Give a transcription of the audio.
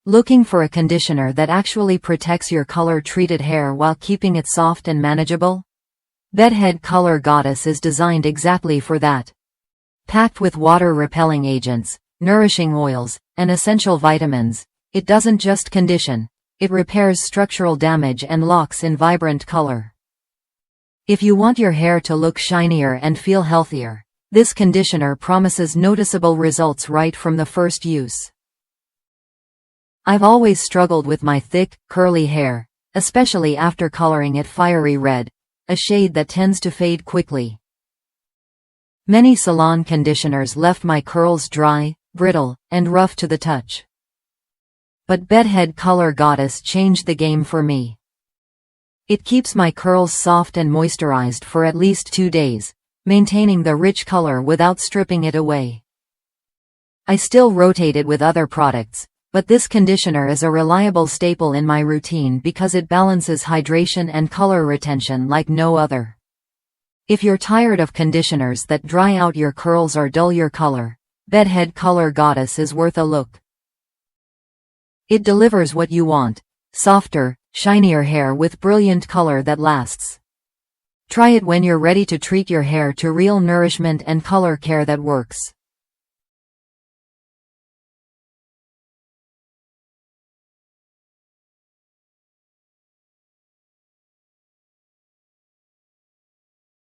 Looking for a conditioner that actually protects your color-treated hair while keeping it soft and manageable? Bedhead Colour Goddess is designed exactly for that. Packed with water-repelling agents, nourishing oils, and essential vitamins, it doesn't just condition, it repairs structural damage and locks in vibrant color. If you want your hair to look shinier and feel healthier, this conditioner promises noticeable results right from the first use. I've always struggled with my thick, curly hair, especially after coloring it fiery red, a shade that tends to fade quickly. Many salon conditioners left my curls dry, brittle, and rough to the touch. But Bedhead Colour Goddess changed the game for me. It keeps my curls soft and moisturized for at least 2 days, maintaining the rich color without stripping it away. I still rotate it with other products, but this conditioner is a reliable staple in my routine because it balances hydration and color retention like no other. If you're tired of conditioners that dry out your curls or dull your color, Bedhead Colour Goddess is worth a look. It delivers what you want: softer, shinier hair with brilliant color that lasts. Try it when you're ready to treat your hair to real nourishment and color care that works.